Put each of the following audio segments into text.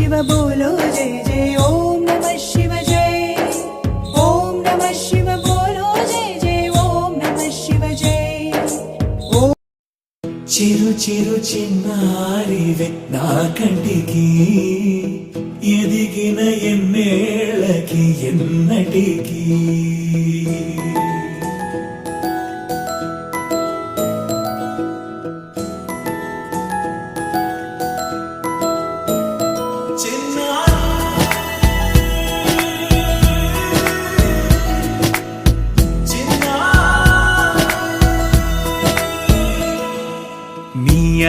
शिव बोलो जय जय ओम नमः शिव जय ओम नमः शिव बोलो जय जय ओम नमः शिव जय ओम చిరు చిరు చిన్నారివే నా కంటికి ఎదిగిన ఎన్నేళ్ళకి ఎన్నటికి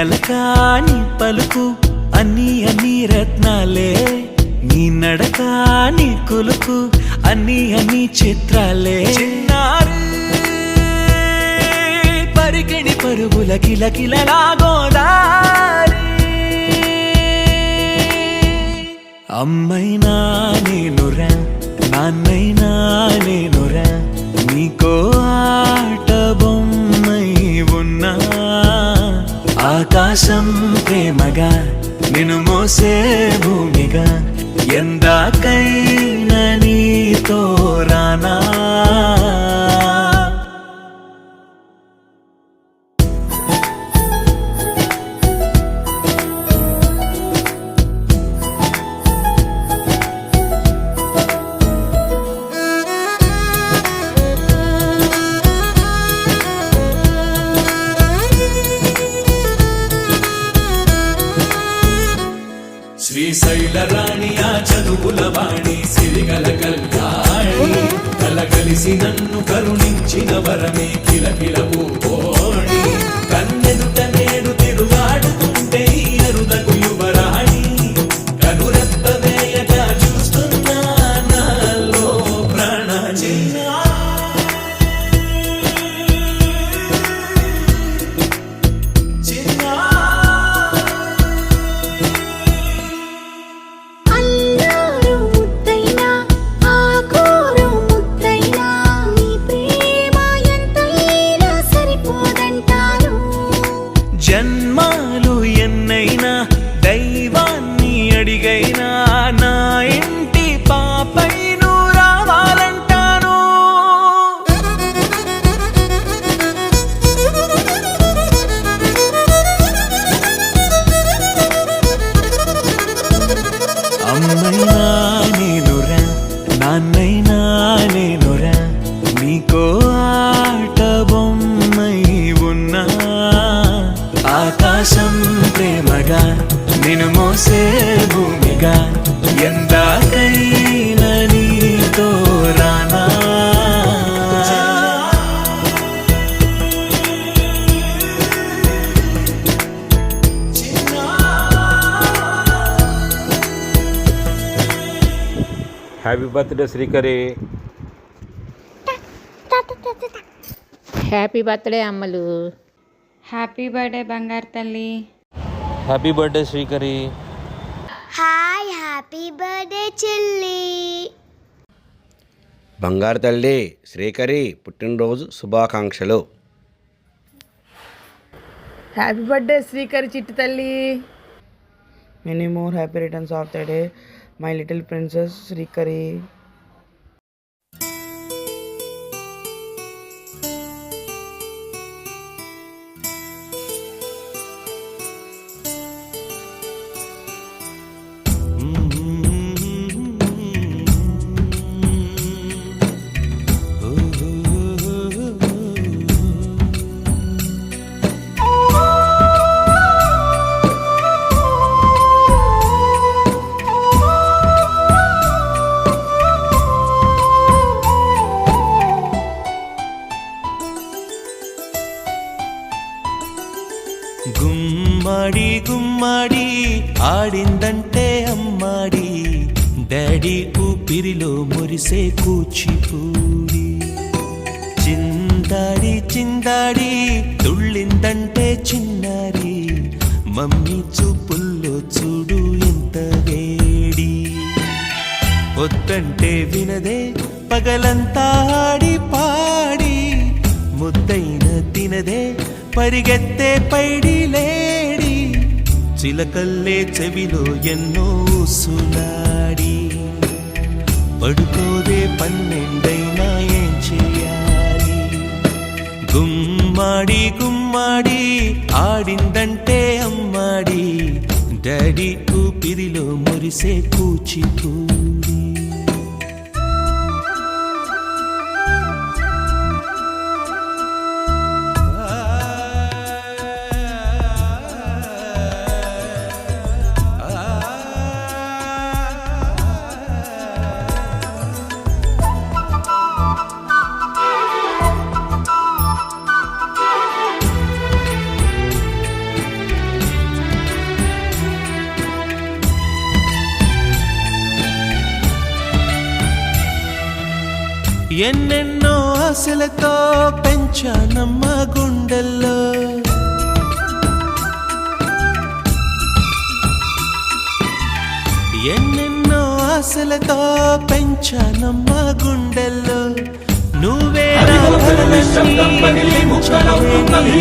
అలకాని పలుకు అన్ని అన్ని రత్నాలే నీ నడకాని కొలుకు అన్ని అన్ని చిత్రాలే పరికిణి పరుగుల కిలకిలలాగోదారి అమ్మైనా నేనురా నాన్నైనా నేనురా నీకో ఆట బొమ్మై ఉన్నా ఆకాశం ప్రేమగా నిన్ను మోసే భూమిగా ఎందాకైనా నీతో రానా శ్రీశైల రాణియా చదువుల వాణి సిరిగల కల్యాణి కలగలిసి నన్ను కరుణించిన వరమే కిలకిల పూకోణి కన్నెదుట నేడు తిరుగాడుతుంటే అరుదకు యువరాణి కనురెప్ప వేయగా చూస్తున్నా నాలో ప్రాణ జన్మాలు ఎన్నైనా దైవాన్ని అడిగైనా నా ఇంటి పాపై నువ్వు రావాలంటాను అమ్మైనా నేనురా నాన్నైనా నేనురా నీకో ఆట బొమ్మై ఉన్నా ఆకాశం ప్రేమగా నిన్ను మోసే భూమిగా ఎందాకైనా నీతో రానా happy birthday Srikari. Happy birthday అమ్మలు. హ్యాపీ బర్త్డే బంగారు తల్లి. Happy birthday Srikari. Hi happy birthday చెల్లి. బంగారు తల్లి శ్రీకరి పుట్టినరోజు శుభాకాంక్షలు. హ్యాపీ బర్త్డే శ్రీకరి చిట్టి తల్లి. Many more happy returns of the day my little princess Srikari. గుమ్మడి గుమ్మడి ఆడిందంటే అమ్మాడి డాడీ ఊపిరిలో మురిసే కూచిపూడి చిందాడి చిందాడి తుళ్ళిందంటే చిన్నారి మమ్మీ చూపుల్లో చూడు ఎంత వేడి వద్దంటే వినదే పగలంతా ఆడి పాడి ముద్దైన తినదే పరిగెత్తే పైడి లేడి చిలకల్లే చెవిలో ఎన్నో సులాడి పడుకోదే పన్నెండైనా ఏం చేయాలి గుమ్మాడి గుమ్మాడి ఆడిందంటే అమ్మాడి డాడీ ఊపిరిలో మురిసే కూచిపూడి ఎన్నెన్నో ఆశలతో పెంచానమ్మ గుండెల్లో ఎన్నెన్నో ఆశలతో పెంచానమ్మ గుండెల్లో నువ్వే నా కలలన్నీ నీ